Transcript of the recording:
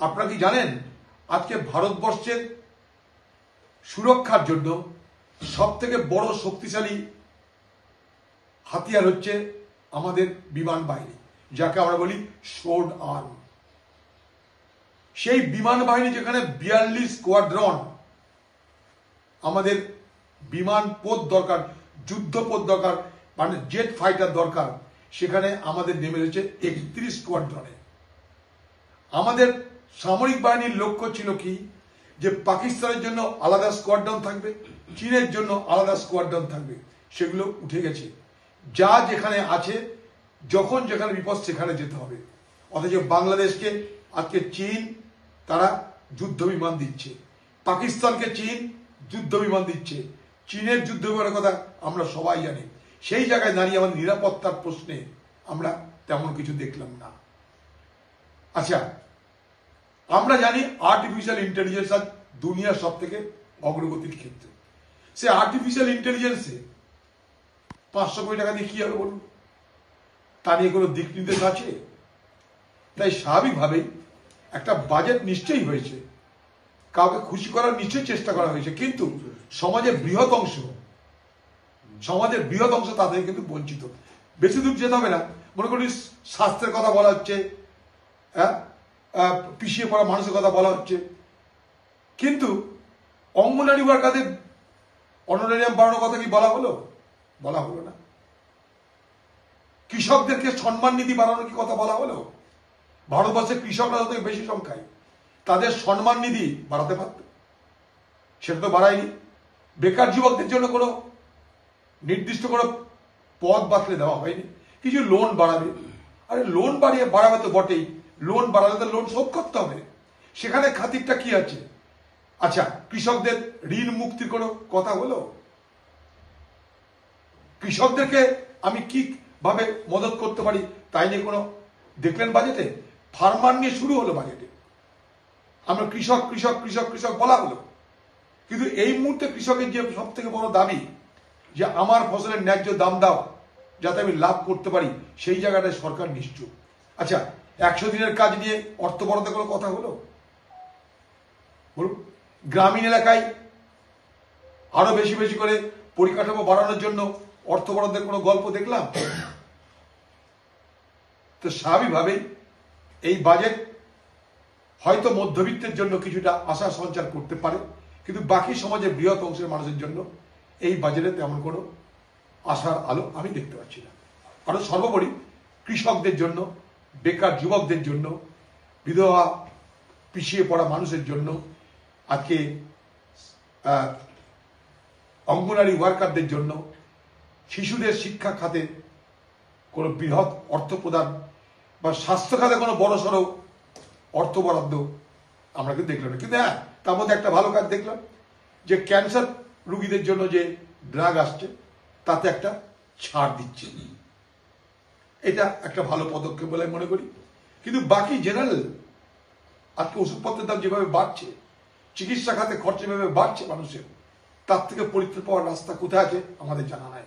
আপনারা কি জানেন আজকে ভারতবর্ষের সুরক্ষার জন্য সবথেকে বড় শক্তিশালী হাতিয়ার হচ্ছে আমাদের বিমান বাহিনী, যাকে আমরা বলি সোর্ড আর্ম। সেই বিমান বাহিনী যেখানে 42 স্কোয়াড্রন আমাদের বিমান পথ দরকার, যুদ্ধপথ দরকার, মানে জেট ফাইটার দরকার, সেখানে আমাদের নেমে রয়েছে 31 স্কোয়াড্রনে। আমাদের সামরিক বাহিনীর লক্ষ্য ছিল কি, যে পাকিস্তানের জন্য আলাদা স্কোয়াড্রন থাকবে, চীনের জন্য আলাদা স্কোয়াড্রন থাকবে, সেগুলো উঠে গেছে। যা যেখানে আছে, যখন যেখানে বিপদ সেখানে যেতে হবে। অথচ বাংলাদেশকে আজকে চীন তারা যুদ্ধ বিমান দিচ্ছে, পাকিস্তানকে চীন যুদ্ধ বিমান দিচ্ছে। চীনের যুদ্ধ বিমানের কথা আমরা সবাই জানি। সেই জায়গায় দাঁড়িয়ে আমাদের নিরাপত্তার প্রশ্নে আমরা তেমন কিছু দেখলাম না। আচ্ছা, আমরা জানি আর্টিফিশিয়াল ইন্টেলিজেন্স আজ দুনিয়ার সব থেকে অগ্রগতির ক্ষেত্রে। সে আর্টিফিশিয়াল ইন্টেলিজেন্সে 500 কোটি টাকা দিয়ে কি হবে বলুন? তা নিয়ে কোনো দিক নির্দেশ আছে? তাই স্বাভাবিকভাবেই একটা বাজেট নিশ্চয়ই হয়েছে, কাউকে খুশি করার নিশ্চয়ই চেষ্টা করা হয়েছে, কিন্তু সমাজের বৃহৎ অংশ তাদের কিন্তু বঞ্চিত। বেশি দূর যেতে হবে না, মনে করি স্বাস্থ্যের কথা বলা হচ্ছে, পিছিয়ে পড়া মানুষের কথা বলা হচ্ছে, কিন্তু অঙ্গনারী ওয়ার্কারদের অনারিয়াম বাড়ানোর কথা কি বলা হলো? বলা হলো না। কৃষকদেরকে সম্মান নিধি বাড়ানোর কি কথা বলা হলো? ভারতবর্ষের কৃষকরা যত বেশি সংখ্যায়, তাদের সম্মান নিধি বাড়াতে পারত, সেটা তো বাড়ায়নি। বেকার যুবকদের জন্য কোনো নির্দিষ্ট কোনো পদ বাতলে দেওয়া হয়নি। কিছু লোন বাড়াবে, আরে লোন বাড়াবে তো বটেই, লোন বাড়ালে তো লোন শোধ করতে হবে, সেখানে খাতিরটা কি আছে? আচ্ছা, কৃষকদের ঋণ মুক্তির কোনো কথা হলো? কৃষকদেরকে আমি কি ভাবে মদত করতে পারি তাই নিয়ে কোনো দেখলেন বাজেটে? ফার্মার নিয়ে শুরু হলো বাজেটে, আমরা কৃষক কৃষক কৃষক কৃষক বলা হলো, কিন্তু এই মুহূর্তে কৃষকের যে সব থেকে বড় দাবি, যে আমার ফসলের ন্যায্য দাম দাও যাতে আমি লাভ করতে পারি, সেই জায়গাটায় সরকার নিশ্চুপ। আচ্ছা, 100 দিনের কাজ নিয়ে অর্থ বরাদ্দের কোনো কথা হলো? বলুন, গ্রামীণ এলাকায় আরো বেশি বেশি করে পরিকাঠামো বাড়ানোর জন্য অর্থ বরাদ্দের কোনো গল্প দেখলাম? তো স্বাভাবিকভাবেই এই বাজেট হয়তো মধ্যবিত্তের জন্য কিছুটা আশা সঞ্চার করতে পারে, কিন্তু বাকি সমাজের বৃহৎ অংশের মানুষের জন্য এই বাজেটে তেমন কোনো আশার আলো আমি দেখতে পাচ্ছি না। আরো সর্বোপরি কৃষকদের জন্য, বেকার যুবকদের জন্য, বিধবা পিছিয়ে পড়া মানুষের জন্য, আজকে অঙ্গনারী ওয়ার্কারদের জন্য, শিশুদের শিক্ষা খাতে কোনো বৃহৎ অর্থ প্রদান বা স্বাস্থ্য খাতে কোনো বড়সড় অর্থ বরাদ্দ আমরা কিন্তু দেখলাম না। কিন্তু হ্যাঁ, তার মধ্যে একটা ভালো কাজ দেখলাম, যে ক্যান্সার রোগীদের জন্য যে ড্রাগ আসছে তাতে একটা ছাড় দিচ্ছে, এটা একটা ভালো পদক্ষেপ বলে মনে করি। কিন্তু বাকি জেনারেল আজকে ওষুধপত্রের দাম যেভাবে বাড়ছে, চিকিৎসা খাতে খরচ যেভাবে বাড়ছে মানুষের, তার থেকে পরিত্রাণ পাওয়ার রাস্তা কোথায় আছে আমাদের জানা নাই।